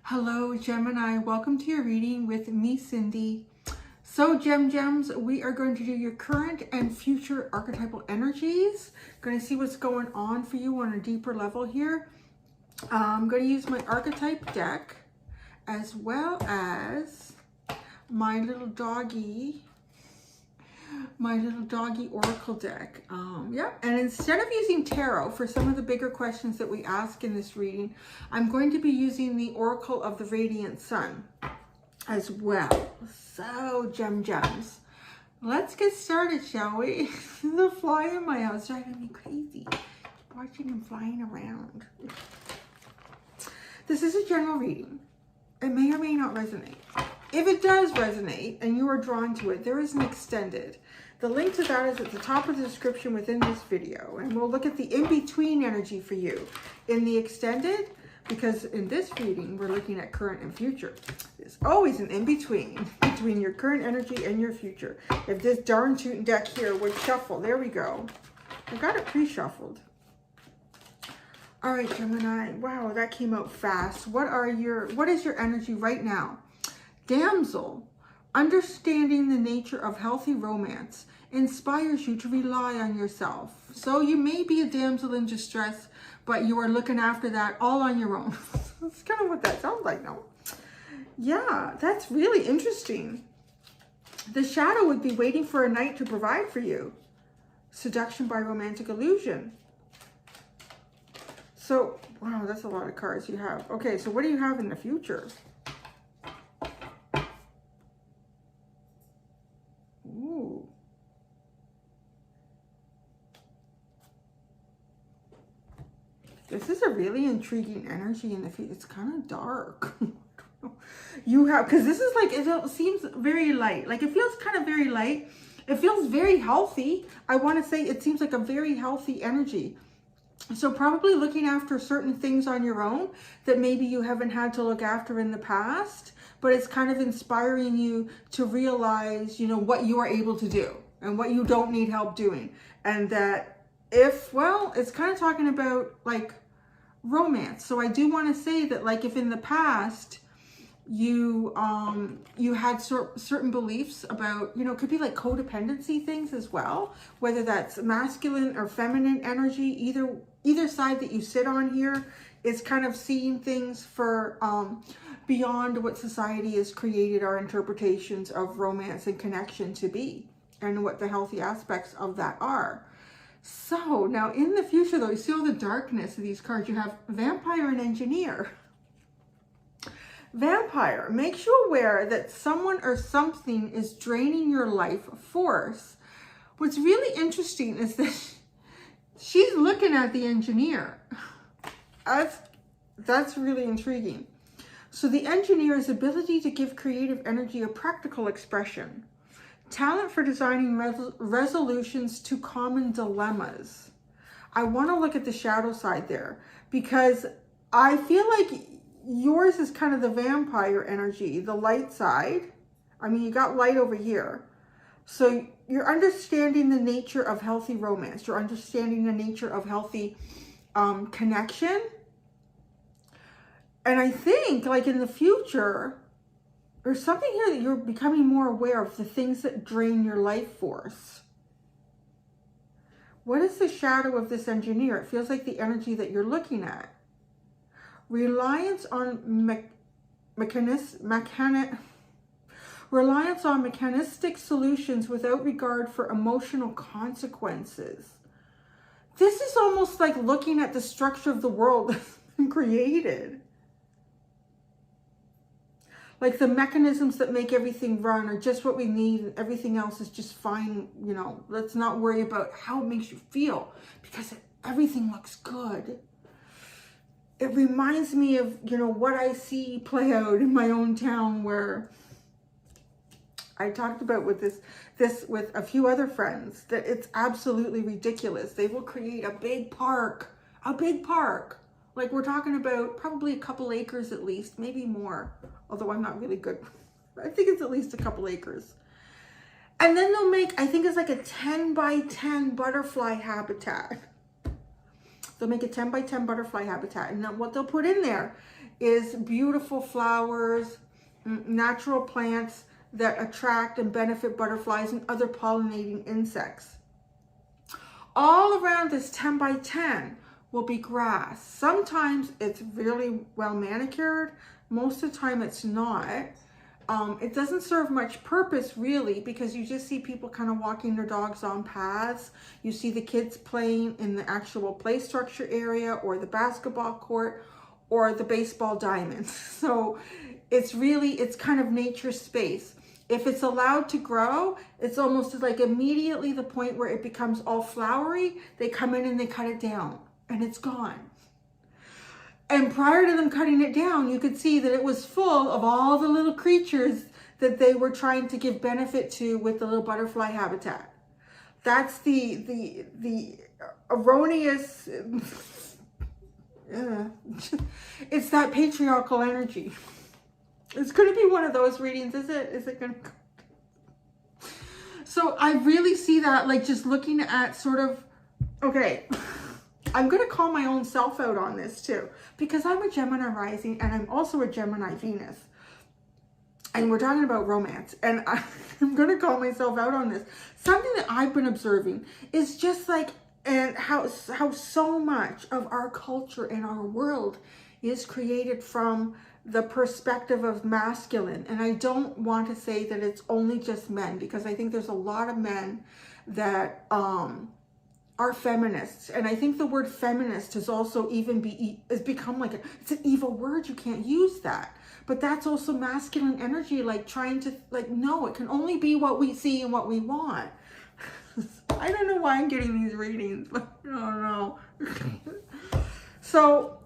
Hello Gemini, welcome to your reading with me, Cindy. So Gems, we are going to do your current and future archetypal energies. Going to see what's going on for you on a deeper level here. I'm going to use my archetype deck as well as my little doggy oracle deck. And instead of using tarot for some of the bigger questions that we ask in this reading, I'm going to be using the oracle of the radiant sun as well. So gems, let's get started, shall we? The fly in my house driving me crazy, watching him flying around. This is a general reading. It may or may not resonate. If it does resonate and you are drawn to it, there is an extended. The link to that is at the top of the description within this video. And we'll look at the in-between energy for you in the extended, because in this reading, we're looking at current and future. There's always an in-between, between your current energy and your future. If this darn tootin' deck here would shuffle, there we go. I got it pre-shuffled. All right, Gemini, wow, that came out fast. What is your energy right now? Damsel, understanding the nature of healthy romance inspires you to rely on yourself. So you may be a damsel in distress, but you are looking after that all on your own. That's kind of what that sounds like, no? Yeah, that's really interesting. The shadow would be waiting for a knight to provide for you. Seduction by romantic illusion. So, wow, that's a lot of cards you have. Okay, so what do you have in the future? Ooh. This is a really intriguing energy in the future. It's kind of dark. You have, because this is like, it seems very light. Like, it feels kind of very light. It feels very healthy. I want to say it seems like a very healthy energy. So probably looking after certain things on your own that maybe you haven't had to look after in the past, but it's kind of inspiring you to realize, you know, what you are able to do and what you don't need help doing. And that it's kind of talking about like romance. So I do want to say that, like, if in the past you had certain beliefs about, you know, it could be like codependency things as well, whether that's masculine or feminine energy, either side that you sit on here is kind of seeing things for beyond what society has created our interpretations of romance and connection to be, and what the healthy aspects of that are. So now in the future, though, you see all the darkness of these cards. You have vampire and engineer. Vampire makes you aware that someone or something is draining your life force. What's really interesting is that she's looking at the engineer. That's really intriguing. So the engineer's ability to give creative energy a practical expression. Talent for designing resolutions to common dilemmas. I want to look at the shadow side there, because I feel like yours is kind of the vampire energy, the light side. I mean, you got light over here. So you're understanding the nature of healthy romance. You're understanding the nature of healthy connection. And I think, like, in the future, there's something here that you're becoming more aware of, the things that drain your life force. What is the shadow of this engineer? It feels like the energy that you're looking at. Reliance on mechanistic solutions without regard for emotional consequences. This is almost like looking at the structure of the world that's been created. Like the mechanisms that make everything run are just what we need, and everything else is just fine. You know, let's not worry about how it makes you feel, because everything looks good. It reminds me of, you know, what I see play out in my own town, where I talked about with this with a few other friends, that it's absolutely ridiculous. They will create a big park. Like, we're talking about probably a couple acres at least, maybe more. Although I'm not really good. I think it's at least a couple acres. And then they'll make, I think it's like a 10 by 10 butterfly habitat. They'll make a 10 by 10 butterfly habitat. And then what they'll put in there is beautiful flowers, natural plants that attract and benefit butterflies and other pollinating insects. All around this 10 by 10 will be grass. Sometimes it's really well manicured. Most of the time it's not. It doesn't serve much purpose really, because you just see people kind of walking their dogs on paths. You see the kids playing in the actual play structure area or the basketball court or the baseball diamond. So it's kind of nature's space. If it's allowed to grow, it's almost like immediately the point where it becomes all flowery, they come in and they cut it down and it's gone. And prior to them cutting it down, you could see that it was full of all the little creatures that they were trying to give benefit to with the little butterfly habitat. That's the erroneous, it's that patriarchal energy. It's going to be one of those readings, is it? Is it going to? So I really see that, like, just looking at sort of, okay, I'm going to call my own self out on this too, because I'm a Gemini rising and I'm also a Gemini Venus. And we're talking about romance, and I'm going to call myself out on this. Something that I've been observing is just like, and how so much of our culture and our world is created from the perspective of masculine. And I don't want to say that it's only just men, because I think there's a lot of men that are feminists. And I think the word feminist has also has become like it's an evil word. You can't use that. But that's also masculine energy, like trying to, like, no, it can only be what we see and what we want. I don't know why I'm getting these readings, but I don't know. So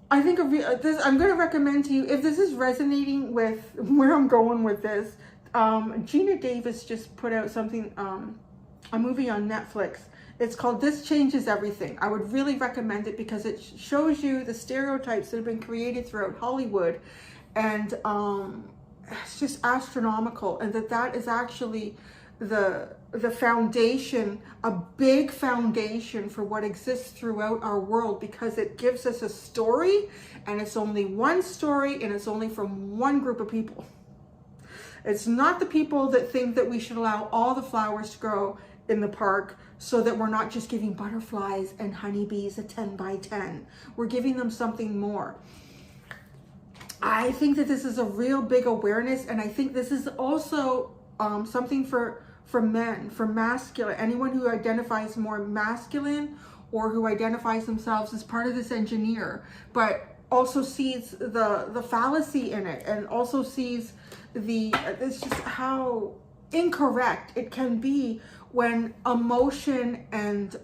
I think I'm going to recommend to you, if this is resonating with where I'm going with this, Gina Davis just put out something, a movie on Netflix. It's called This Changes Everything. I would really recommend it because it shows you the stereotypes that have been created throughout Hollywood. And it's just astronomical. And that is actually the foundation, a big foundation for what exists throughout our world, because it gives us a story, and it's only one story, and it's only from one group of people. It's not the people that think that we should allow all the flowers to grow in the park so that we're not just giving butterflies and honeybees a 10 by 10. We're giving them something more. I think that this is a real big awareness, and I think this is also something for men, for masculine, anyone who identifies more masculine or who identifies themselves as part of this engineer, but also sees the fallacy in it, and also sees it's just how incorrect it can be when emotion and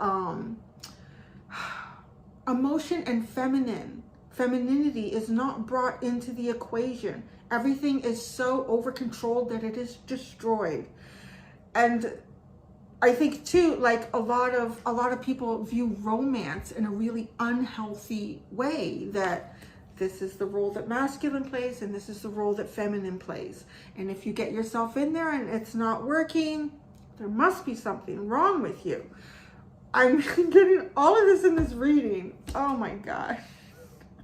femininity is not brought into the equation. Everything is so over controlled that it is destroyed. And I think too, like a lot of people view romance in a really unhealthy way, that this is the role that masculine plays and this is the role that feminine plays. And if you get yourself in there and it's not working, there must be something wrong with you. I'm getting all of this in this reading. Oh my God.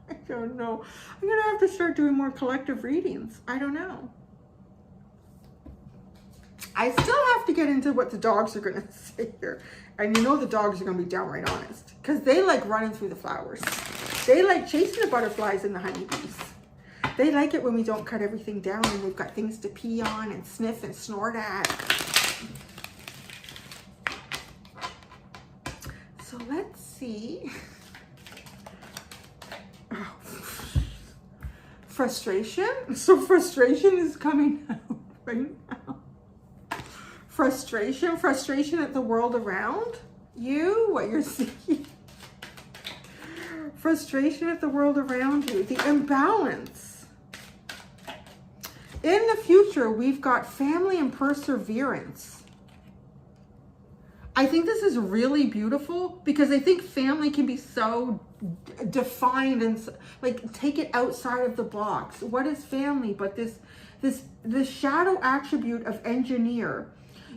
I don't know. I'm going to have to start doing more collective readings. I don't know. I still have to get into what the dogs are going to say here. And you know the dogs are going to be downright honest, because they like running through the flowers. They like chasing the butterflies and the honeybees. They like it when we don't cut everything down and they've got things to pee on and sniff and snort at. So let's see. Oh. Frustration. So frustration is coming out right now. Frustration at the world around you, what you're seeing. Frustration at the world around you, the imbalance. In the future, we've got family and perseverance. I think this is really beautiful, because I think family can be so defined and like take it outside of the box. What is family? But this shadow attribute of engineer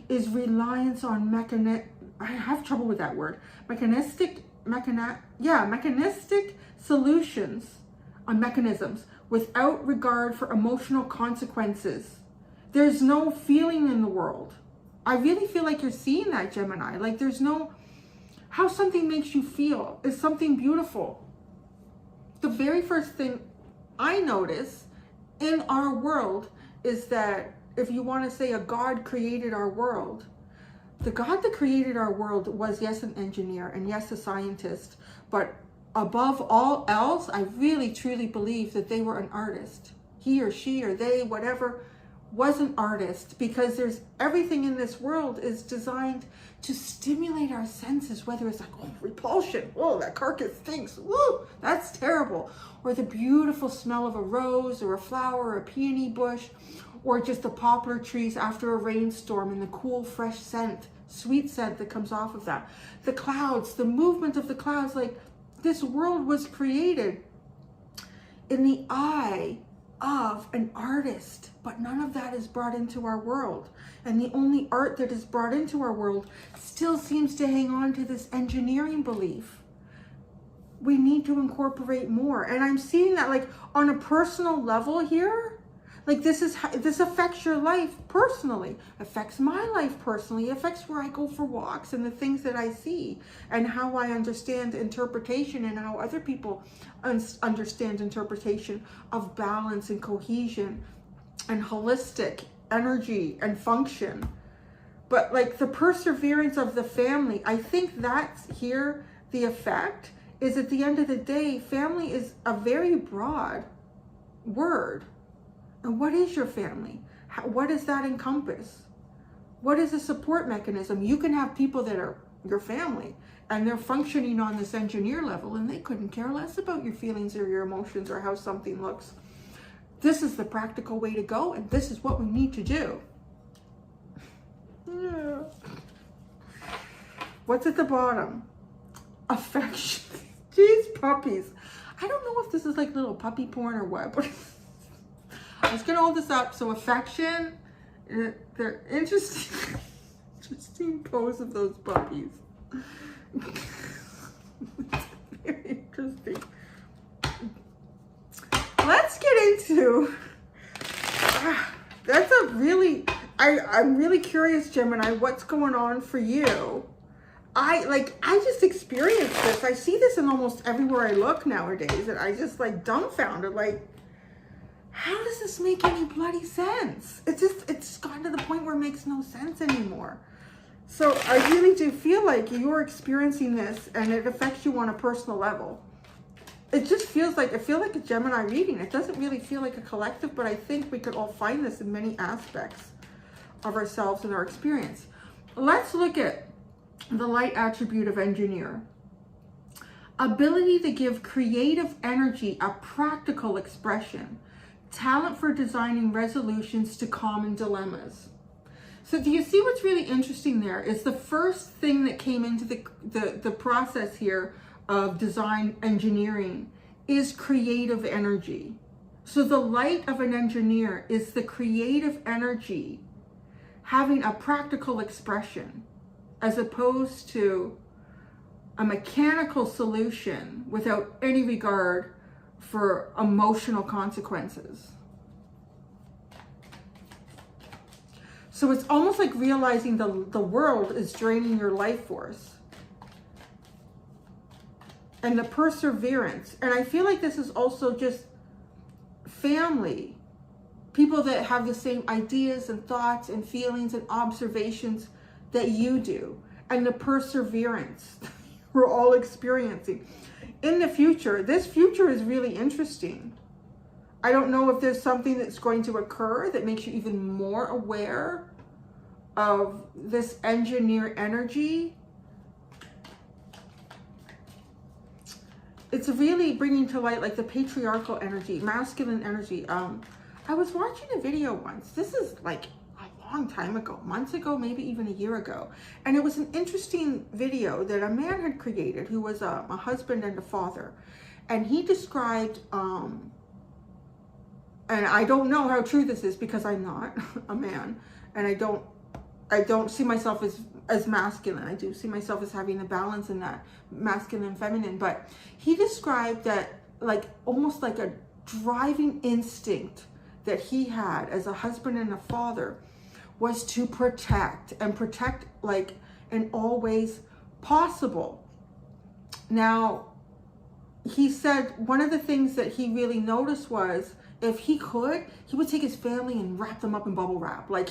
is reliance on I have trouble with that word. Mechanistic solutions mechanisms without regard for emotional consequences. There's no feeling in the world. I really feel like you're seeing that, Gemini. Like there's no, how something makes you feel is something beautiful. The very first thing I notice in our world is that if you want to say a God created our world, the God that created our world was, yes, an engineer and yes, a scientist, but above all else, I really truly believe that they were an artist. He or she or they, whatever, was an artist, because there's everything in this world is designed to stimulate our senses, whether it's like, oh, repulsion, oh, that carcass stinks, woo, that's terrible, or the beautiful smell of a rose or a flower or a peony bush, or just the poplar trees after a rainstorm and the cool, fresh scent, sweet scent that comes off of that. The clouds, the movement of the clouds, like this world was created in the eye of an artist, but none of that is brought into our world. And the only art that is brought into our world still seems to hang on to this engineering belief. We need to incorporate more. And I'm seeing that like on a personal level here. Like this affects your life personally, affects my life personally, affects where I go for walks and the things that I see and how I understand interpretation and how other people understand interpretation of balance and cohesion and holistic energy and function. But like the perseverance of the family, I think that's here the effect is at the end of the day, family is a very broad word. And what is your family? What does that encompass? What is a support mechanism? You can have people that are your family and they're functioning on this engineer level and they couldn't care less about your feelings or your emotions or how something looks. This is the practical way to go and this is what we need to do. Yeah. What's at the bottom? Affection. Jeez, puppies. I don't know if this is like little puppy porn or what, but I was gonna hold this up. So affection, they're interesting, interesting pose of those puppies. Very interesting. Let's get into, that's a really, I'm really curious, Gemini, what's going on for you? I just experienced this. I see this in almost everywhere I look nowadays, and I just like dumbfounded, like, how does this make any bloody sense? It's gotten to the point where it makes no sense anymore. So I really do feel like you're experiencing this and it affects you on a personal level. It just feels like, I feel like a Gemini reading. It doesn't really feel like a collective, but I think we could all find this in many aspects of ourselves and our experience. Let's look at the light attribute of engineer. Ability to give creative energy a practical expression. Talent for designing resolutions to common dilemmas. So do you see what's really interesting there is the first thing that came into the process here of design engineering is creative energy. So the light of an engineer is the creative energy having a practical expression as opposed to a mechanical solution without any regard for emotional consequences. So it's almost like realizing the world is draining your life force. And the perseverance. And I feel like this is also just family. People that have the same ideas and thoughts and feelings and observations that you do. And the perseverance we're all experiencing. In the future, this future is really interesting. I don't know if there's something that's going to occur that makes you even more aware of this engineer energy. It's really bringing to light like the patriarchal energy, masculine energy. I was watching a video once. This is like a long time ago, months ago, maybe even a year ago. And it was an interesting video that a man had created who was a husband and a father. And he described, and I don't know how true this is because I'm not a man. And I don't see myself as masculine. I do see myself as having a balance in that masculine and feminine. But he described that like almost like a driving instinct that he had as a husband and a father was to protect and protect like in all ways possible. Now, he said one of the things that he really noticed was if he could, he would take his family and wrap them up in bubble wrap. Like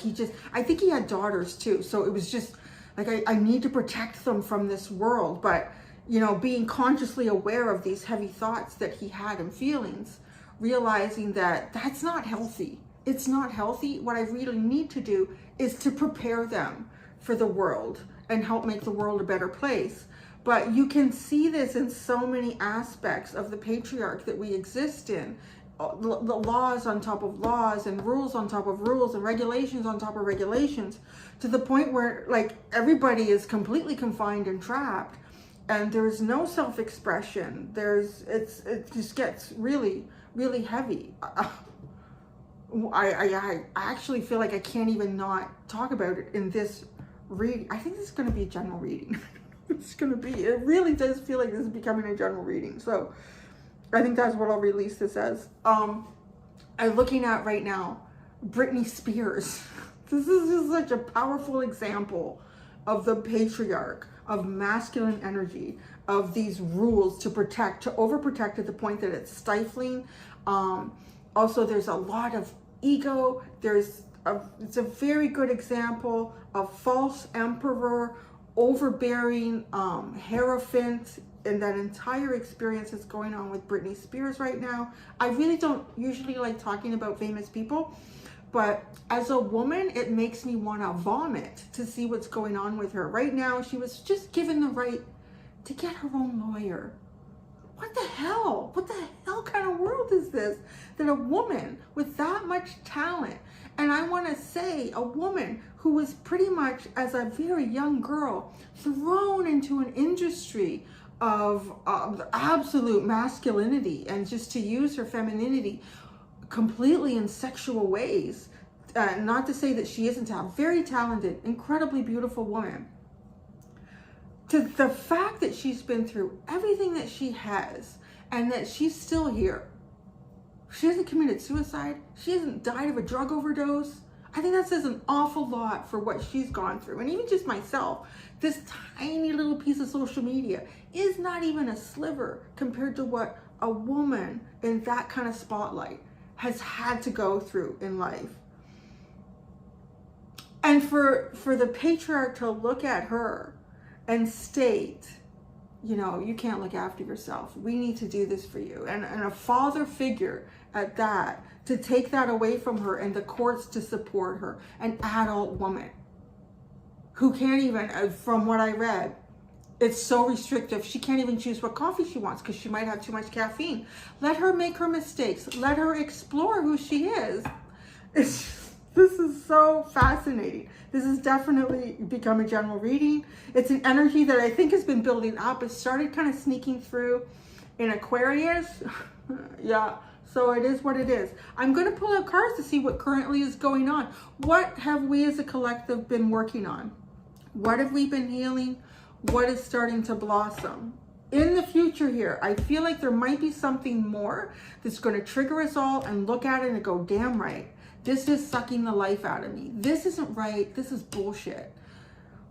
I think he had daughters too. So it was just like, I need to protect them from this world. But, you know, being consciously aware of these heavy thoughts that he had and feelings, realizing that that's not healthy. It's not healthy. What I really need to do is to prepare them for the world and help make the world a better place. But you can see this in so many aspects of the patriarch that we exist in. The laws on top of laws and rules on top of rules and regulations on top of regulations, to the point where like everybody is completely confined and trapped, and there's no self-expression. It just gets really, really heavy. I actually feel like I can't even not talk about it in this reading. I think this is going to be a general reading. It really does feel like this is becoming a general reading. So I think that's what I'll release this as. I'm looking at right now, Britney Spears. This is just such a powerful example of the patriarch, of masculine energy, of these rules to protect, to overprotect to the point that it's stifling. Also, there's a lot of ego. It's a very good example of false emperor, overbearing hierophant, and that entire experience that's going on with Britney Spears right now. I really don't usually like talking about famous people, but as a woman, it makes me want to vomit to see what's going on with her. Right now, she was just given the right to get her own lawyer. What the hell? What the hell kind of world is this? That a woman with that much talent, and I want to say a woman who was pretty much as a very young girl thrown into an industry of absolute masculinity and just to use her femininity completely in sexual ways. Not to say that she isn't a very talented, incredibly beautiful woman. To the fact that she's been through everything that she has and that she's still here. She hasn't committed suicide. She hasn't died of a drug overdose. I think that says an awful lot for what she's gone through. And even just myself, this tiny little piece of social media is not even a sliver compared to what a woman in that kind of spotlight has had to go through in life. And for the patriarch to look at her and state, you know, you can't look after yourself. We need to do this for you. And a father figure at that, to take that away from her and the courts to support her, an adult woman who can't even, from what I read, it's so restrictive. She can't even choose what coffee she wants because she might have too much caffeine. Let her make her mistakes. Let her explore who she is. This is so fascinating. This has definitely become a general reading. It's an energy that I think has been building up. It started kind of sneaking through in Aquarius. Yeah, so it is what it is. I'm going to pull out cards to see what currently is going on. What have we as a collective been working on? What have we been healing? What is starting to blossom? In the future here, I feel like there might be something more that's going to trigger us all and look at it and go, damn right. This is sucking the life out of me. This isn't right. This is bullshit.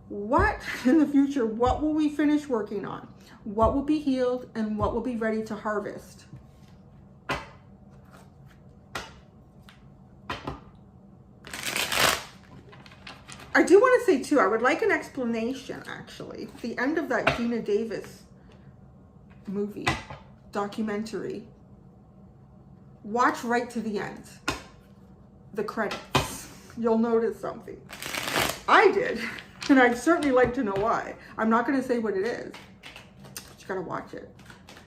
What in the future, what will we finish working on? What will be healed and what will be ready to harvest? I do want to say too, I would like an explanation actually. The end of that Gina Davis movie, documentary. Watch right to the end. The credits. You'll notice something. I did, and I'd certainly like to know why. I'm not going to say what it is, but you got to watch it.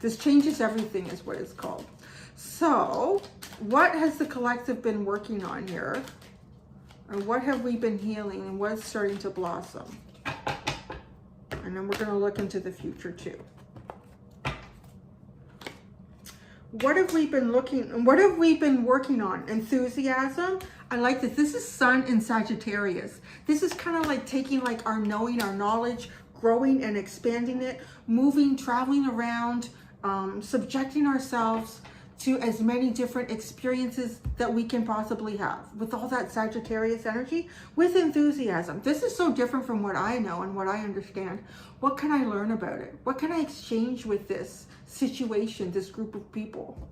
This changes everything is what it's called. So, what has the collective been working on here? And what have we been healing and what's starting to blossom? And then we're going to look into the future too. What have we been working on? Enthusiasm. I like this. This is Sun in Sagittarius. This is kind of like taking like our knowing, our knowledge, growing and expanding it, moving, traveling around, subjecting ourselves to as many different experiences that we can possibly have with all that Sagittarius energy, with enthusiasm. This is so different from what I know and what I understand. What can I learn about it? What can I exchange with this situation, this group of people?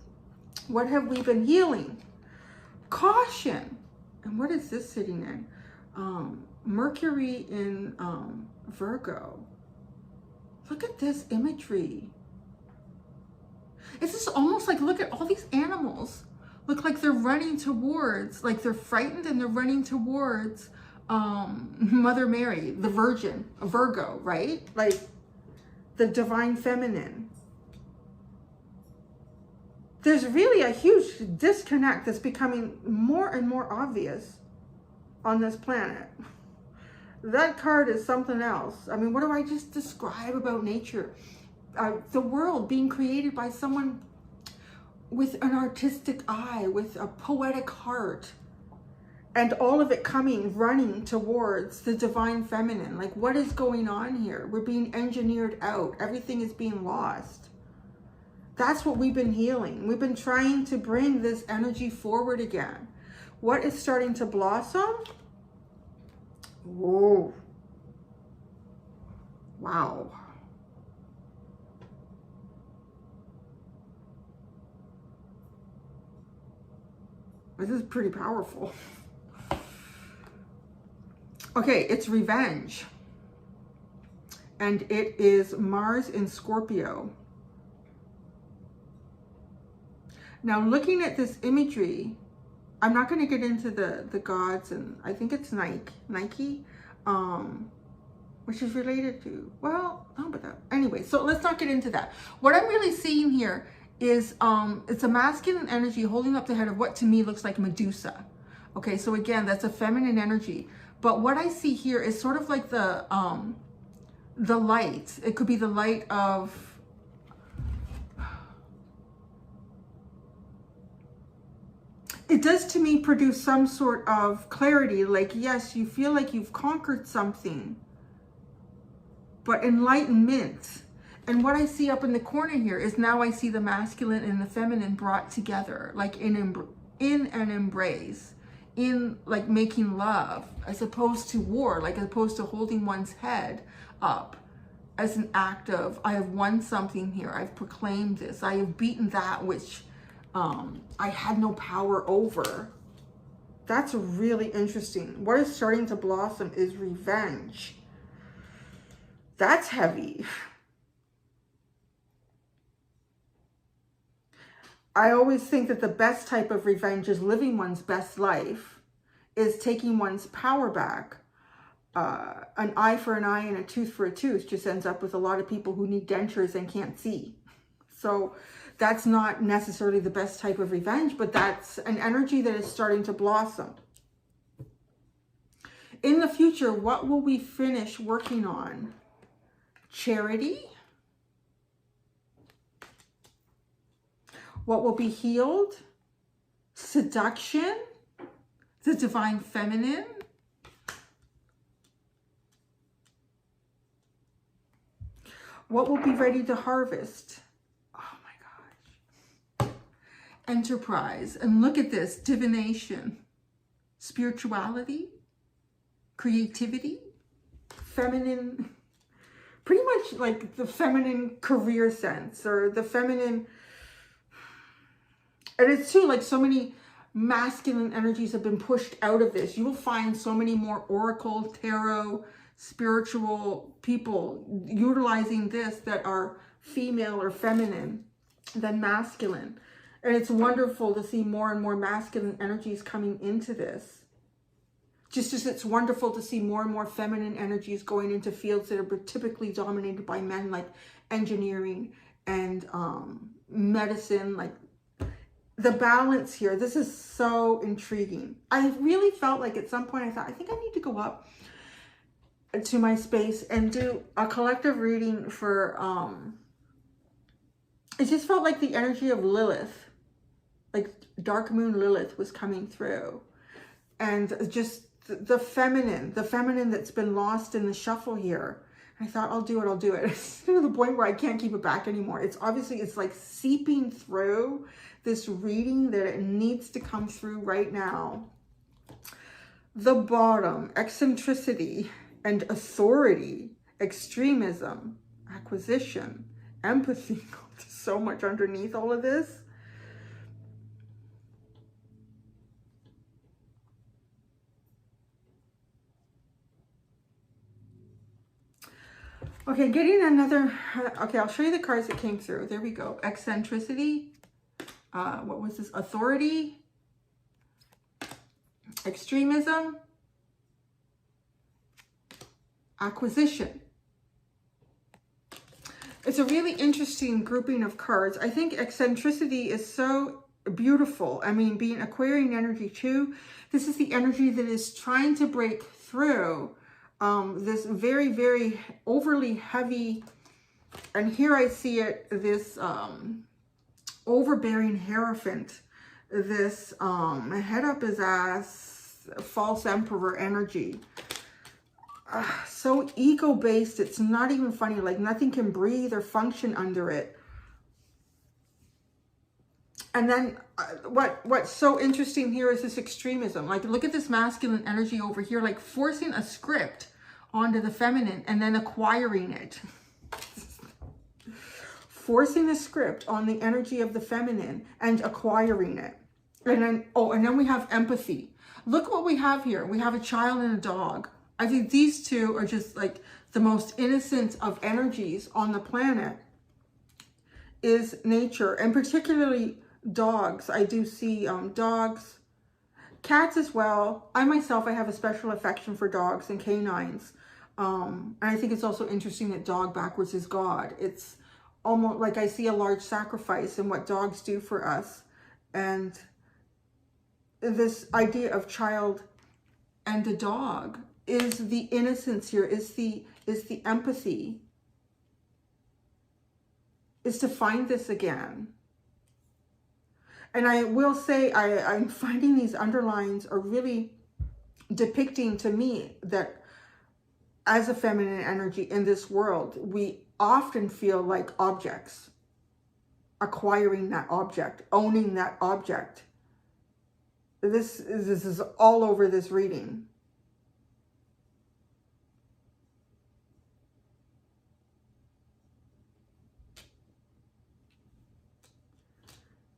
What have we been healing? Caution. And what is this sitting in? Mercury in Virgo. Look at this imagery. It's just almost like, look at all these animals. Look like they're running towards, like they're frightened and they're running towards Mother Mary, the Virgin, a Virgo, right? Like the divine feminine. There's really a huge disconnect that's becoming more and more obvious on this planet. That card is something else. I mean, what do I just describe about nature? The world being created by someone with an artistic eye, with a poetic heart, and all of it coming, running towards the divine feminine. Like, what is going on here? We're being engineered out. Everything is being lost. That's what we've been healing. We've been trying to bring this energy forward again. What is starting to blossom? Whoa. Wow. This is pretty powerful. Okay, it's revenge. And it is Mars in Scorpio. Now, looking at this imagery, I'm not going to get into the gods, and I think it's Nike, which is related to, well, no, but that, anyway, so let's not get into that. What I'm really seeing here is it's a masculine energy holding up the head of what to me looks like Medusa. Okay, so again, that's a feminine energy. But what I see here is sort of like the light. It could be the light of, it does to me produce some sort of clarity. Like, yes, you feel like you've conquered something, but enlightenment. And what I see up in the corner here is now I see the masculine and the feminine brought together, like in an embrace, in like making love, as opposed to war, like as opposed to holding one's head up as an act of, I have won something here. I've proclaimed this. I have beaten that which I had no power over. That's really interesting. What is starting to blossom is revenge. That's heavy. I always think that the best type of revenge is living one's best life, is taking one's power back. An eye for an eye and a tooth for a tooth just ends up with a lot of people who need dentures and can't see. So that's not necessarily the best type of revenge, but that's an energy that is starting to blossom. In the future, what will we finish working on? Charity. What will be healed? Seduction, the divine feminine. What will be ready to harvest? Oh my gosh. Enterprise. And look at this, divination, spirituality, creativity, feminine, pretty much like the feminine career sense, or the feminine. And it's too, like, so many masculine energies have been pushed out of this. You will find so many more oracle, tarot, spiritual people utilizing this that are female or feminine than masculine. And it's wonderful to see more and more masculine energies coming into this. Just as it's wonderful to see more and more feminine energies going into fields that are typically dominated by men, like engineering and medicine, like the balance here. This is so intriguing. I really felt like at some point I thought, I think I need to go up to my space and do a collective reading for, it just felt like the energy of Lilith, like dark moon Lilith was coming through. And just the feminine that's been lost in the shuffle here I thought, I'll do it. It's to the point where I can't keep it back anymore. It's obviously, it's like seeping through this reading that it needs to come through right now. The bottom, eccentricity and authority, extremism, acquisition, empathy. There's so much underneath all of this. Okay, getting another, okay, I'll show you the cards that came through. There we go. Eccentricity. What was this? Authority. Extremism. Acquisition. It's a really interesting grouping of cards. I think eccentricity is so beautiful. I mean, being Aquarian energy too. This is the energy that is trying to break through this very, very overly heavy, and here I see it, this overbearing hierophant, this head up his ass, false emperor energy. So ego-based, it's not even funny, like nothing can breathe or function under it. And then what's so interesting here is this extremism. Like, look at this masculine energy over here, like forcing a script onto the feminine and then acquiring it. Forcing a script on the energy of the feminine and acquiring it. And then, oh, and then we have empathy. Look what we have here. We have a child and a dog. I think these two are just like the most innocent of energies on the planet is nature, and particularly dogs. I do see dogs, cats as well. I myself, I have a special affection for dogs and canines. And I think it's also interesting that dog backwards is God. It's almost like I see a large sacrifice in what dogs do for us. And this idea of child and a dog is the innocence here, is the empathy, is to find this again. And I will say, I'm finding these underlines are really depicting to me that as a feminine energy in this world, we often feel like objects, acquiring that object, owning that object. This is all over this reading.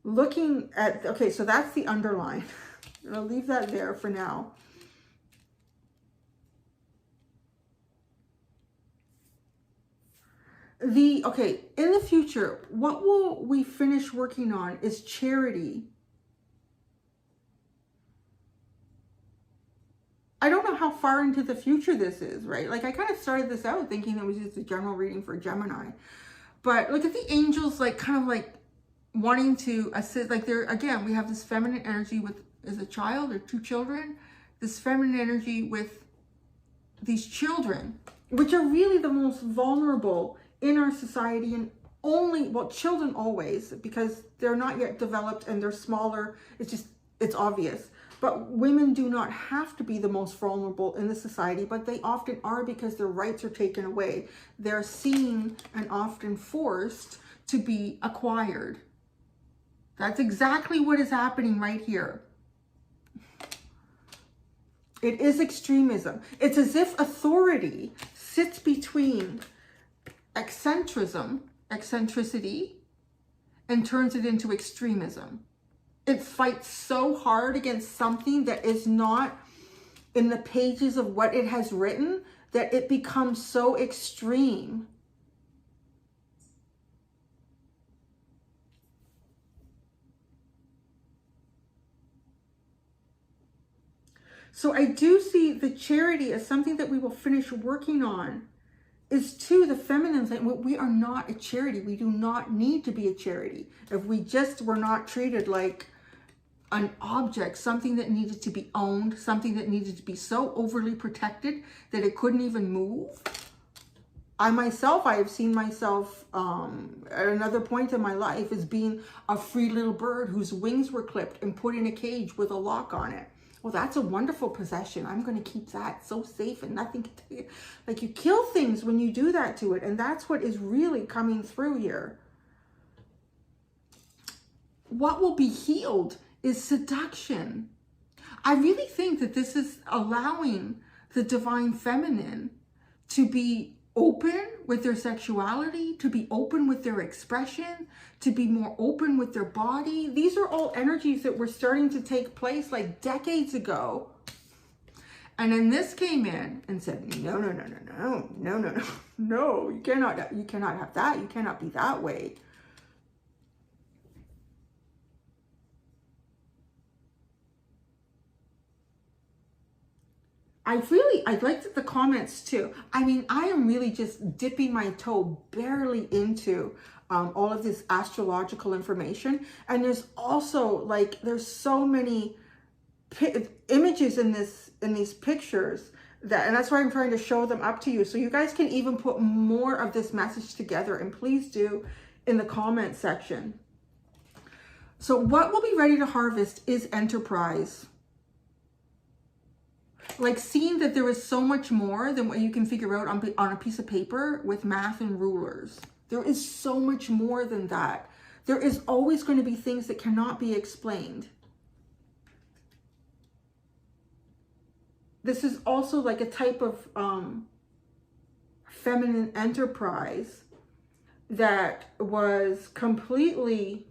Looking at, okay, so that's the underline. I'll leave that there for now. Okay, in the future, what will we finish working on is charity. I don't know how far into the future this is, right? Like, I kind of started this out thinking it was just a general reading for Gemini. But look at the angels, like, kind of like wanting to assist. Like, there, again, we have this feminine energy with, as a child or two children, this feminine energy with these children, which are really the most vulnerable in our society, and only, well, children always, because they're not yet developed and they're smaller. It's just, it's obvious. But women do not have to be the most vulnerable in the society, but they often are because their rights are taken away. They're seen and often forced to be acquired. That's exactly what is happening right here. It is extremism. It's as if authority sits between eccentricity, and turns it into extremism. It fights so hard against something that is not in the pages of what it has written that it becomes so extreme. So I do see the charity as something that we will finish working on. Is to the feminine saying, well, we are not a charity. We do not need to be a charity. If we just were not treated like an object, something that needed to be owned, something that needed to be so overly protected that it couldn't even move. I have seen myself at another point in my life as being a free little bird whose wings were clipped and put in a cage with a lock on it. Well, that's a wonderful possession. I'm going to keep that so safe and nothing can take it. Like, you kill things when you do that to it. And that's what is really coming through here. What will be healed is seduction. I really think that this is allowing the divine feminine to be open with their sexuality, to be open with their expression, to be more open with their body. These are all energies that were starting to take place like decades ago. And then this came in and said, no, no, no, no, no, no, no, no, no, you cannot have that. You cannot be that way. I liked the comments too. I mean, I am really just dipping my toe barely into all of this astrological information. And there's also like, there's so many images in these pictures that, and that's why I'm trying to show them up to you. So you guys can even put more of this message together, and please do in the comment section. So what we'll be ready to harvest is enterprise. Like, seeing that there is so much more than what you can figure out on a piece of paper with math and rulers. There is so much more than that. There is always going to be things that cannot be explained. This is also like a type of feminine enterprise that was completely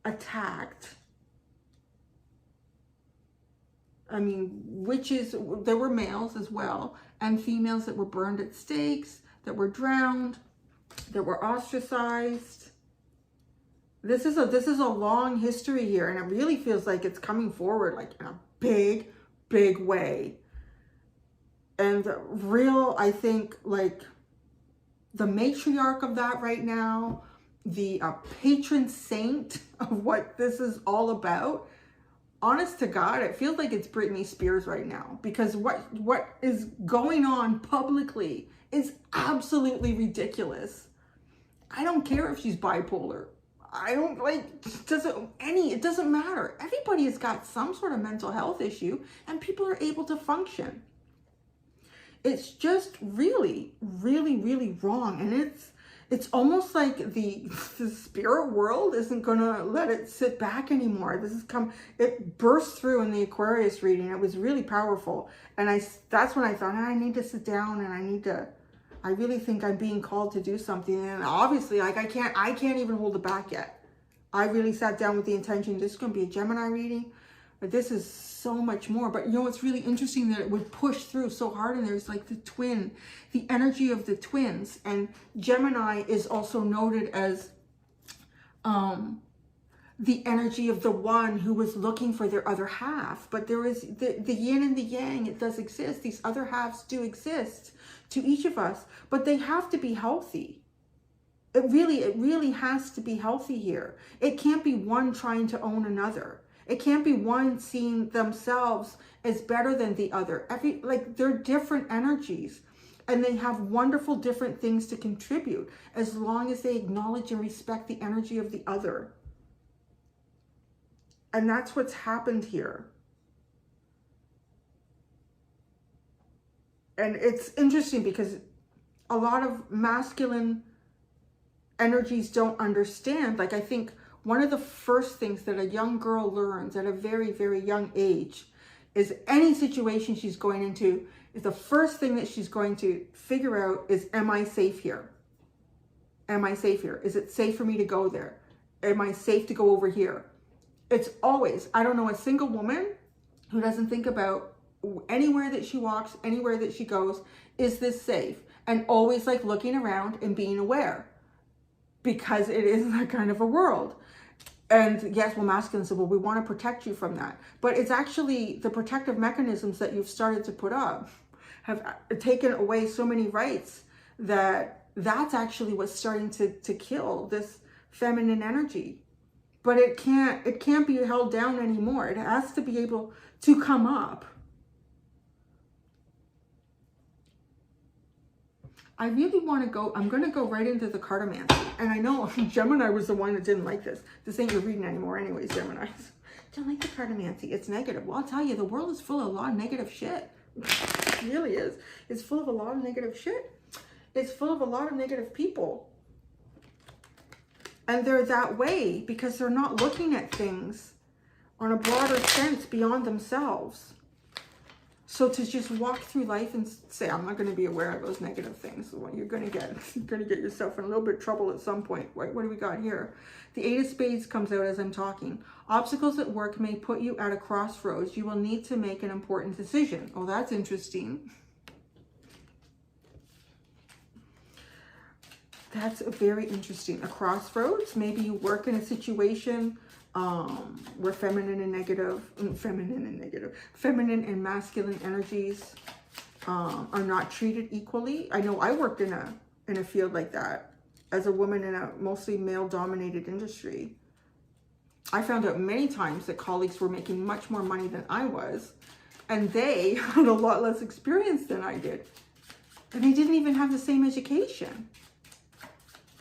attacked. I mean, witches, there were males as well, and females that were burned at stakes, that were drowned, that were ostracized. This is a long history here, and it really feels like it's coming forward like in a big, big way. And real, I think, like the matriarch of that right now, the patron saint of what this is all about, honest to God, it feels like it's Britney Spears right now, because what is going on publicly is absolutely ridiculous. I don't care if she's bipolar. I don't it doesn't matter. Everybody has got some sort of mental health issue, and people are able to function. It's just really, really, really wrong. And it's almost like the spirit world isn't gonna let it sit back anymore. It burst through in the Aquarius reading. It was really powerful. And that's when I thought, I need to sit down and I really think I'm being called to do something. And obviously, like, I can't even hold it back yet. I really sat down with the intention, this is gonna be a Gemini reading, but this is so much more. But you know, it's really interesting that it would push through so hard, and there's like the energy of the twins. And Gemini is also noted as the energy of the one who was looking for their other half. But there is the yin and the yang. It does exist. These other halves do exist to each of us, but they have to be healthy. It really has to be healthy here. It can't be one trying to own another. It can't be one seeing themselves as better than the other. They're different energies, and they have wonderful different things to contribute as long as they acknowledge and respect the energy of the other. And that's what's happened here. And it's interesting because a lot of masculine energies don't understand. Like, I think one of the first things that a young girl learns at a very, very young age is any situation she's going into, is the first thing that she's going to figure out is, am I safe here? Am I safe here? Is it safe for me to go there? Am I safe to go over here? It's always, I don't know a single woman who doesn't think about anywhere that she walks, anywhere that she goes, is this safe? And always like looking around and being aware, because it is that kind of a world. And yes, well, masculine said, well, we want to protect you from that. But it's actually the protective mechanisms that you've started to put up have taken away so many rights that's actually what's starting to kill this feminine energy. But it can't be held down anymore. It has to be able to come up. I really want to go, I'm going to go right into the cartomancy. And I know Gemini was the one that didn't like this. This ain't your reading anymore anyways, Geminis. don't like the card of Nancy. It's negative. Well, I'll tell you, the world is full of a lot of negative shit. It really is. It's full of a lot of negative shit. It's full of a lot of negative people. And they're that way because they're not looking at things on a broader sense beyond themselves. So to just walk through life and say, I'm not going to be aware of those negative things, well, you're going to get yourself in a little bit of trouble at some point. What do we got here? The Eight of Spades comes out as I'm talking. Obstacles at work may put you at a crossroads. You will need to make an important decision. Oh, that's interesting. That's very interesting. A crossroads. Maybe you work in a situation where feminine and masculine energies are not treated equally. I know I worked in a field like that as a woman in a mostly male-dominated industry. I found out many times that colleagues were making much more money than I was, and they had a lot less experience than I did, and they didn't even have the same education.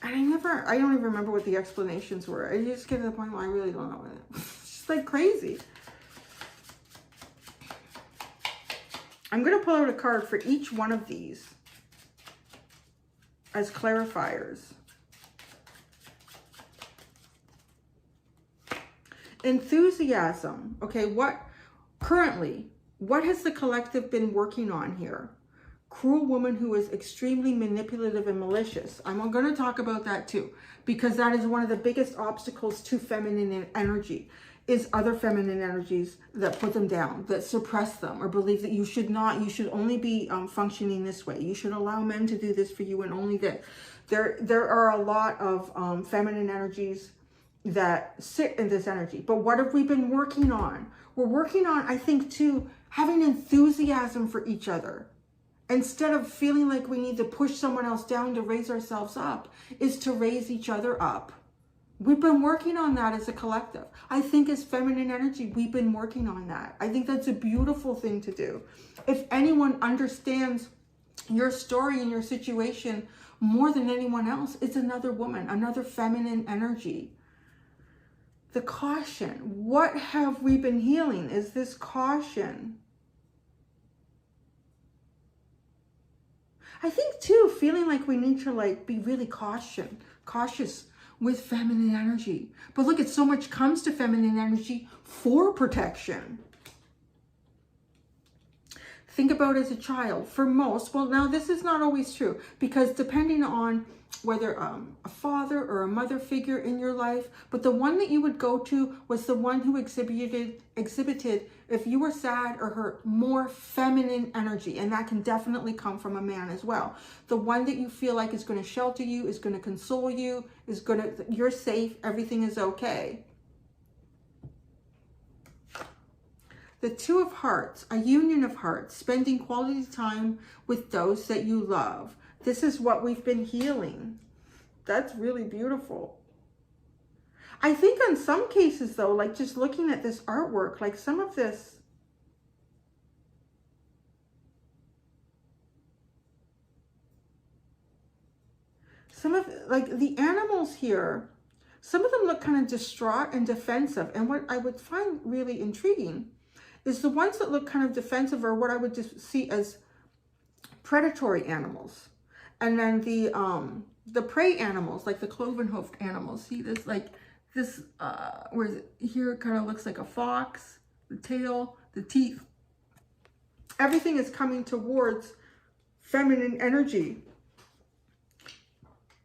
And I don't even remember what the explanations were. I just get to the point where I really don't know. It's just like crazy. I'm going to pull out a card for each one of these as clarifiers. Enthusiasm. Okay, what has the collective been working on here? Cruel woman who is extremely manipulative and malicious. I'm going to talk about that too, because that is one of the biggest obstacles to feminine energy, is other feminine energies that put them down, that suppress them, or believe that you should only be functioning this way. You should allow men to do this for you and only this. There are a lot of feminine energies that sit in this energy. But what have we been working on? We're working on, I think, too, having enthusiasm for each other. Instead of feeling like we need to push someone else down to raise ourselves up, is to raise each other up. We've been working on that as a collective. I think as feminine energy, we've been working on that. I think that's a beautiful thing to do. If anyone understands your story and your situation more than anyone else, it's another woman, another feminine energy. The caution. What have we been healing? Is this caution? I think too, feeling like we need to be really cautious with feminine energy. But look, so much comes to feminine energy for protection. Think about as a child. For most, well, now this is not always true, because depending on whether a father or a mother figure in your life, but the one that you would go to was the one who exhibited, if you were sad or hurt, more feminine energy. And that can definitely come from a man as well. The one that you feel like is going to shelter you, is going to console you, you're safe, everything is okay. The Two of Hearts, a union of hearts, spending quality time with those that you love. This is what we've been healing. That's really beautiful. I think in some cases though, like just looking at this artwork, like some of this, like the animals here, some of them look kind of distraught and defensive. And what I would find really intriguing is the ones that look kind of defensive are what I would just see as predatory animals. And then the prey animals, like the cloven-hoofed animals. See this, where is it? Here it kind of looks like a fox, the tail, the teeth. Everything is coming towards feminine energy.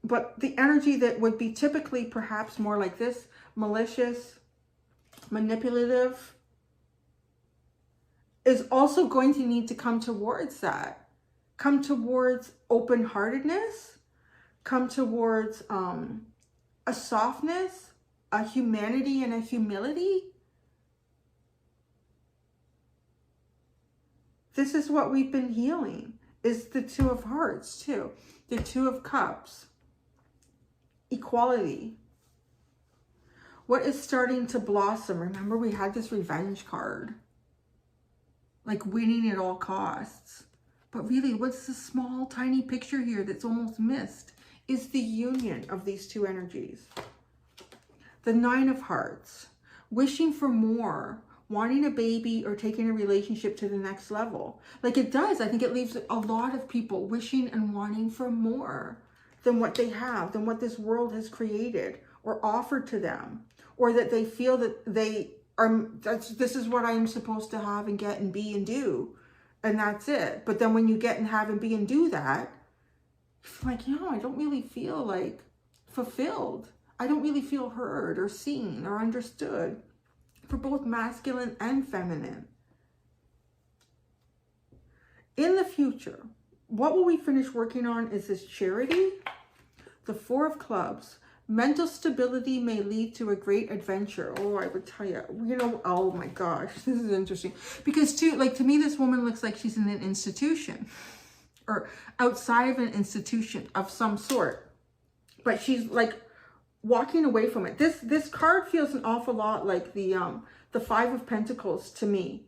But the energy that would be typically perhaps more like this, malicious, manipulative, is also going to need to come towards that. Come towards open-heartedness, come towards a softness, a humanity and a humility. This is what we've been healing, is the Two of Hearts too. The Two of Cups, equality. What is starting to blossom? Remember, we had this revenge card, like winning at all costs. But really, what's the small, tiny picture here that's almost missed is the union of these two energies. The Nine of Hearts. wishing for more, wanting a baby or taking a relationship to the next level. Like it does. I think it leaves a lot of people wishing and wanting for more than what they have, than what this world has created or offered to them, or that they feel that they are, this is what I'm supposed to have and get and be and do. And that's it. But then when you get and have and be and do that, it's like, I don't really feel like fulfilled. I don't really feel heard or seen or understood, for both masculine and feminine. In the future, what will we finish working on is this charity, the Four of Clubs. Mental stability may lead to a great adventure. Oh, I would tell you, oh my gosh, this is interesting. Because to me, this woman looks like she's in an institution or outside of an institution of some sort. But she's like walking away from it. This card feels an awful lot like the Five of Pentacles to me.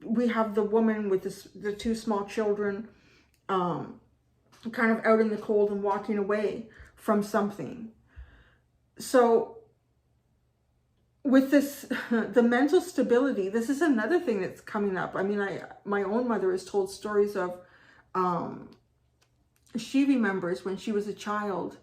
We have the woman with the two small children, kind of out in the cold and walking away from something. So with this, the mental stability, this is another thing that's coming up. I mean, my own mother has told stories of, she remembers when she was a child,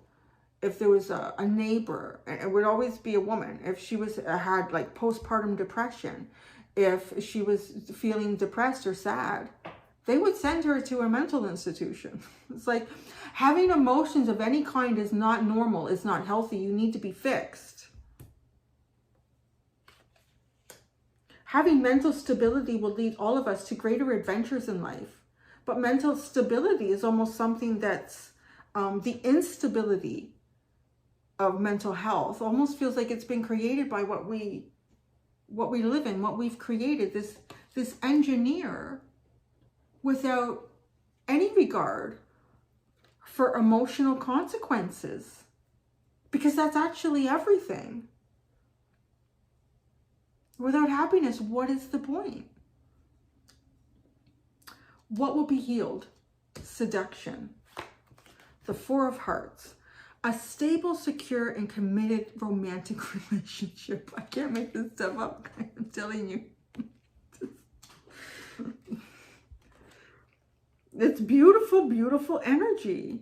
if there was a neighbor, and it would always be a woman, if she had like postpartum depression, if she was feeling depressed or sad, they would send her to a mental institution. It's like having emotions of any kind is not normal. It's not healthy. You need to be fixed. Having mental stability will lead all of us to greater adventures in life. But mental stability is almost something that's the instability of mental health almost feels like it's been created by what we live in, what we've created, this engineer without any regard for emotional consequences, because that's actually everything. Without happiness, what is the point? What will be healed? Seduction. The Four of Hearts. A stable, secure, and committed romantic relationship. I can't make this stuff up. I'm telling you. It's beautiful, beautiful energy.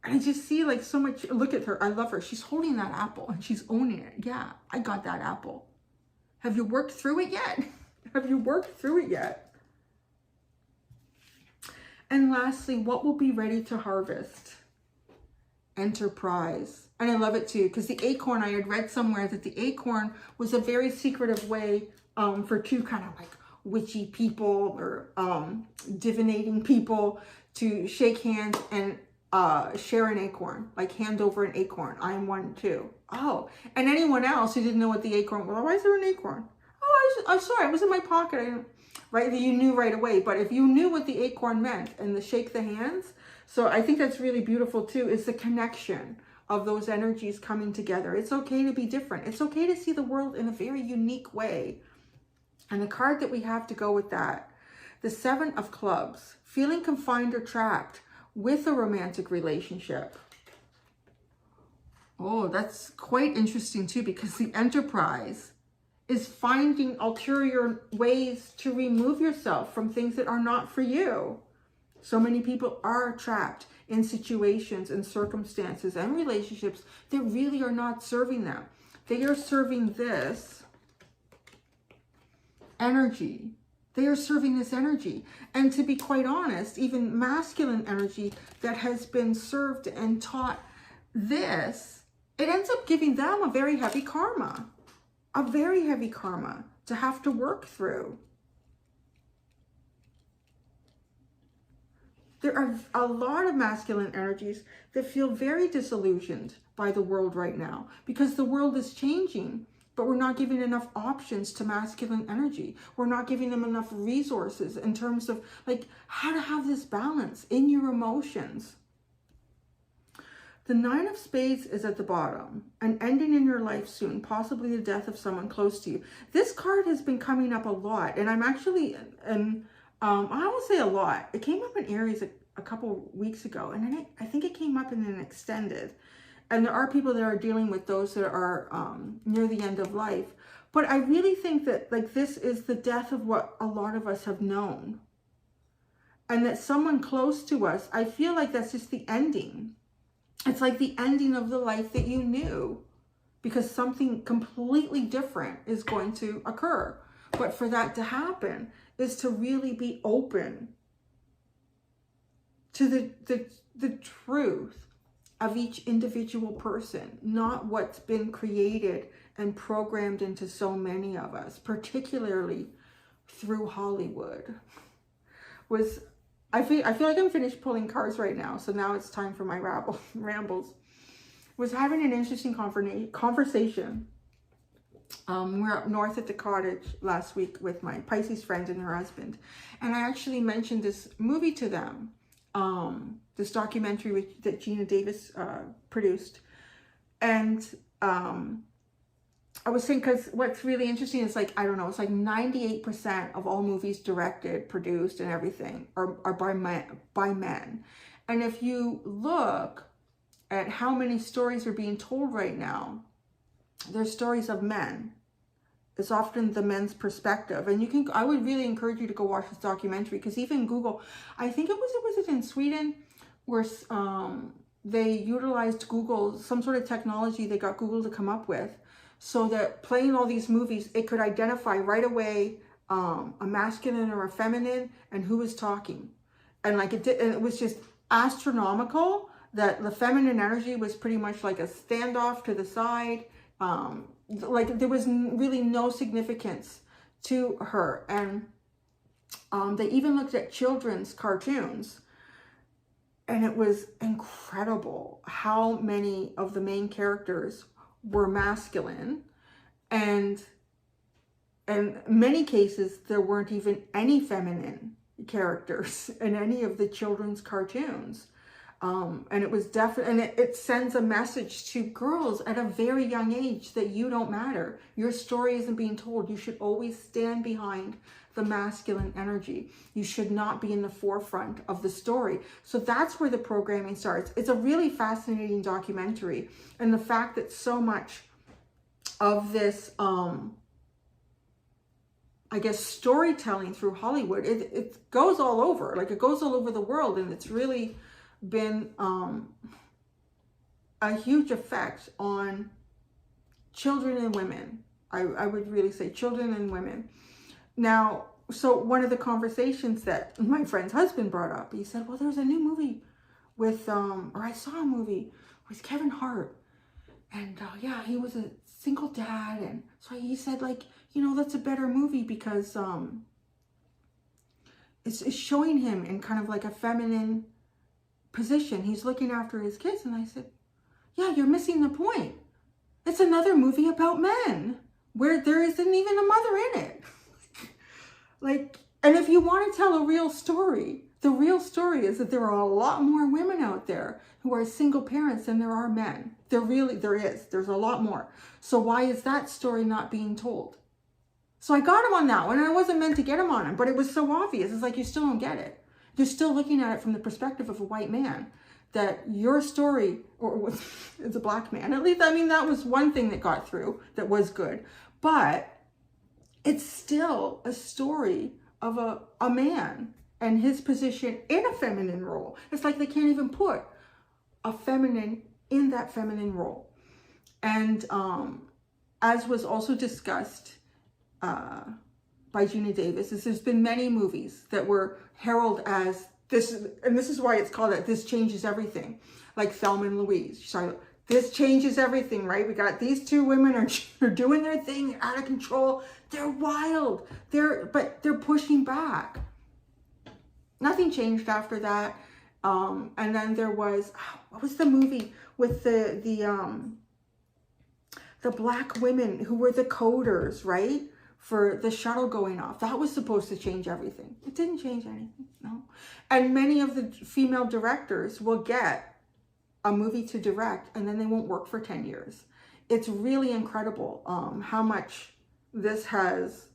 I just see like so much. Look at her. I love her. She's holding that apple and she's owning it. Yeah, I got that apple. Have you worked through it yet? Have you worked through it yet? And lastly, what will be ready to harvest? Enterprise. And I love it too, because the acorn, I had read somewhere that the acorn was a very secretive way for two kind of like witchy people or divinating people to shake hands and share an acorn, like hand over an acorn. I am one too. Oh, and anyone else who didn't know what the acorn, well, why is there an acorn? Oh, I'm sorry, it was in my pocket. I didn't, right? You knew right away. But if you knew what the acorn meant and the shake the hands, so I think that's really beautiful too, is the connection of those energies coming together. It's okay to be different. It's okay to see the world in a very unique way. And the card that we have to go with that, the Seven of Clubs, feeling confined or trapped with a romantic relationship. Oh, that's quite interesting too, because the Enterprise is finding ulterior ways to remove yourself from things that are not for you. So many people are trapped in situations and circumstances and relationships that really are not serving them. They are serving this energy. They are serving this energy. And to be quite honest, even masculine energy that has been served and taught this, it ends up giving them a very heavy karma. A very heavy karma to have to work through. There are a lot of masculine energies that feel very disillusioned by the world right now because the world is changing, but we're not giving enough options to masculine energy. We're not giving them enough resources in terms of like how to have this balance in your emotions. The Nine of Spades is at the bottom, an ending in your life soon, possibly the death of someone close to you. This card has been coming up a lot, and I'm actually, I won't say a lot. It came up in Aries a couple weeks ago, and then I think it came up in an extended. And there are people that are dealing with those that are near the end of life. But I really think that like this is the death of what a lot of us have known. And that someone close to us, I feel like that's just the ending. It's like the ending of the life that you knew, because something completely different is going to occur. But for that to happen is to really be open to the truth of each individual person, not what's been created and programmed into so many of us, particularly through Hollywood. I feel like I'm finished pulling cards right now, so now it's time for my rambles. Was having an interesting conversation. We're up north at the cottage last week with my Pisces friend and her husband, and I actually mentioned this movie to them, this documentary that Gina Davis produced. And I was saying, because what's really interesting is like, I don't know, it's like 98% of all movies directed, produced, and everything are by men. And if you look at how many stories are being told right now, they're stories of men. It's often the men's perspective. And I would really encourage you to go watch this documentary, because even Google, I think was it in Sweden, where they utilized Google, some sort of technology they got Google to come up with, so that playing all these movies, it could identify right away a masculine or a feminine and who was talking. And like and it was just astronomical that the feminine energy was pretty much like a standoff to the side. Like there was really no significance to her. And they even looked at children's cartoons, and it was incredible how many of the main characters were masculine, and in many cases there weren't even any feminine characters in any of the children's cartoons. And it was definitely, and it sends a message to girls at a very young age that you don't matter. Your story isn't being told. You should always stand behind the masculine energy. You should not be in the forefront of the story. So that's where the programming starts. It's a really fascinating documentary. And the fact that so much of this, I guess, storytelling through Hollywood, it goes all over. Like it goes all over the world. And it's really been a huge effect on children and women. I would really say children and women. Now, so one of the conversations that my friend's husband brought up, he said, well, there's a new movie with, or I saw a movie with Kevin Hart. And yeah, he was a single dad. And so he said, like, you know, that's a better movie because it's showing him in kind of like a feminine position. He's looking after his kids. And I said, yeah, you're missing the point. It's another movie about men where there isn't even a mother in it. Like, and if you want to tell a real story, the real story is that there are a lot more women out there who are single parents than there are men. There's a lot more. So why is that story not being told? So I got him on that one, and I wasn't meant to get him on him, but it was so obvious. It's like, you still don't get it. You're still looking at it from the perspective of a white man, that your story, or it's a black man. At least, I mean, that was one thing that got through that was good, but it's still a story of a man and his position in a feminine role. It's like they can't even put a feminine in that feminine role. And as was also discussed by Gina Davis, is there's been many movies that were heralded as this, and this is why it's called that, this changes everything. Like Thelma and Louise. Sorry, this changes everything, right? We got these two women are doing their thing, out of control. They're wild. But they're pushing back. Nothing changed after that. And then there was, what was the movie with the black women who were the coders, right? For the shuttle going off. That was supposed to change everything. It didn't change anything, no. And many of the female directors will get a movie to direct, and then they won't work for 10 years. It's really incredible how much this has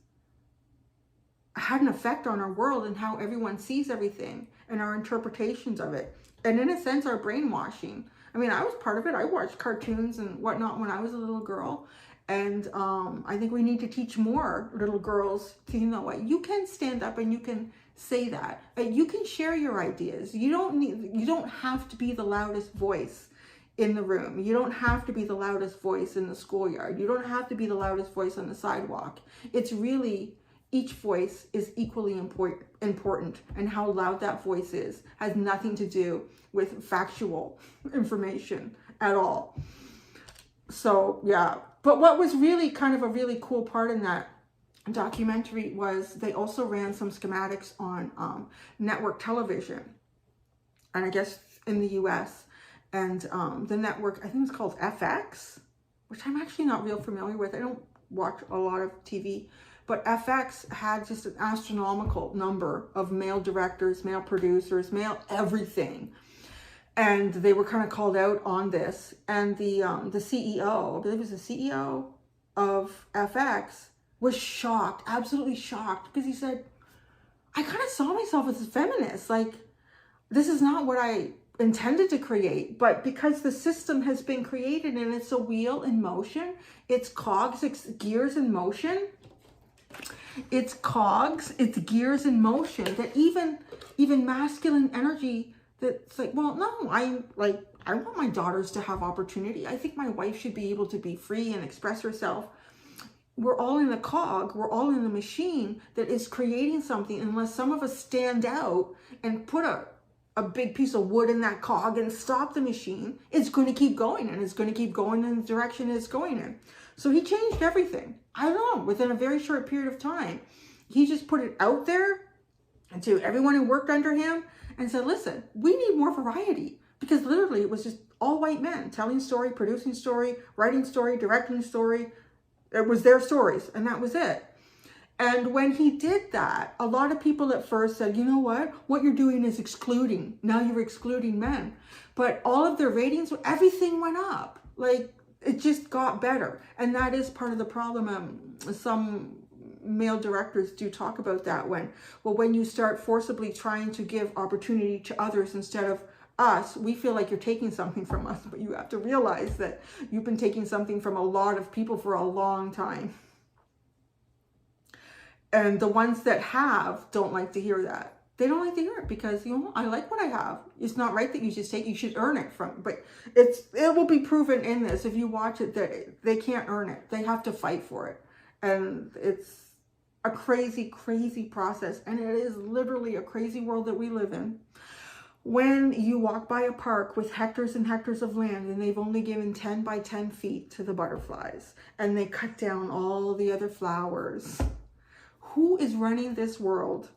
had an effect on our world and how everyone sees everything and our interpretations of it. And in a sense, our brainwashing. I mean, I was part of it. I watched cartoons and whatnot when I was a little girl. And I think we need to teach more little girls to, you know what, you can stand up and you can say that. You can share your ideas. You don't have to be the loudest voice in the room. You don't have to be the loudest voice in the schoolyard. You don't have to be the loudest voice on the sidewalk. It's really, each voice is equally important, and how loud that voice is has nothing to do with factual information at all. So yeah, but what was really kind of a really cool part in that documentary was they also ran some schematics on network television, and I guess in the US, and the network, I think it's called FX, which I'm actually not real familiar with. I don't watch a lot of TV, but FX had just an astronomical number of male directors, male producers, male everything. And they were kind of called out on this. And the CEO, I believe it was the CEO of FX, was shocked, absolutely shocked, because he said, I kind of saw myself as a feminist. Like, this is not what I intended to create, but because the system has been created and it's a wheel in motion, it's cogs, it's gears in motion. It's cogs, it's gears in motion, that even masculine energy, that's like, well, no, I want my daughters to have opportunity. I think my wife should be able to be free and express herself. We're all in a cog. We're all in a machine that is creating something. Unless some of us stand out and put a big piece of wood in that cog and stop the machine, it's going to keep going, and it's going to keep going in the direction it's going in. So he changed everything. I don't know, within a very short period of time. He just put it out there to everyone who worked under him and said, listen, we need more variety. Because literally it was just all white men telling story, producing story, writing story, directing story. It was their stories, and that was it. And when he did that, a lot of people at first said, you know what you're doing is excluding. Now you're excluding men. But all of their ratings, everything went up. Like, it just got better. And that is part of the problem. Some male directors do talk about that when you start forcibly trying to give opportunity to others instead of us, we feel like you're taking something from us, but you have to realize that you've been taking something from a lot of people for a long time. And the ones that have don't like to hear that. They don't like to hear it because, you know, I like what I have. It's not right that you just take, you should earn it from, but it will be proven in this. If you watch it, that they can't earn it. They have to fight for it. And it's a crazy, crazy process. And it is literally a crazy world that we live in. When you walk by a park with hectares and hectares of land and they've only given 10 by 10 feet to the butterflies and they cut down all the other flowers, who is running this world?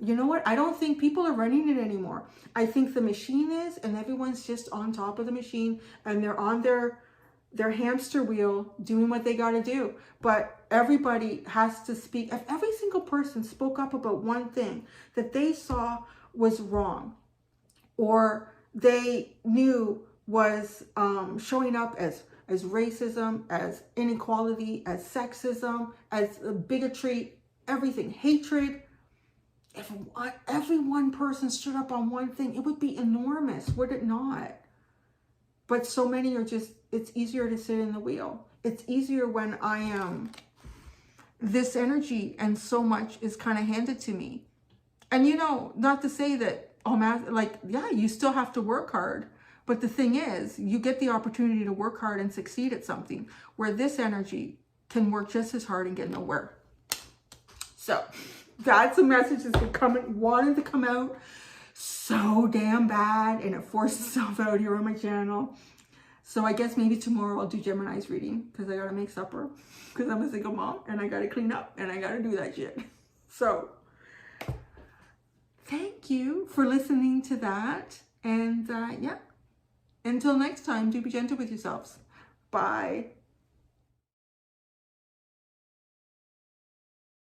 You know what? I don't think people are running it anymore. I think the machine is, and everyone's just on top of the machine and they're on their hamster wheel doing what they got to do. But everybody has to speak. If every single person spoke up about one thing that they saw was wrong, or they knew was showing up as racism, as inequality, as sexism, as bigotry, everything, hatred. If every one person stood up on one thing, it would be enormous, would it not? But so many are just, it's easier to sit in the wheel. It's easier when I am this energy and so much is kind of handed to me. And you know, not to say that, oh man, like, yeah, you still have to work hard. But the thing is, you get the opportunity to work hard and succeed at something where this energy can work just as hard and get nowhere. So that's a message that's been wanting to come out so damn bad, and it forced itself out here on my channel. So I guess maybe tomorrow I'll do Gemini's reading because I gotta make supper because I'm a single mom and I gotta clean up and I gotta do that shit. So thank you for listening to that. And yeah, until next time, do be gentle with yourselves. Bye.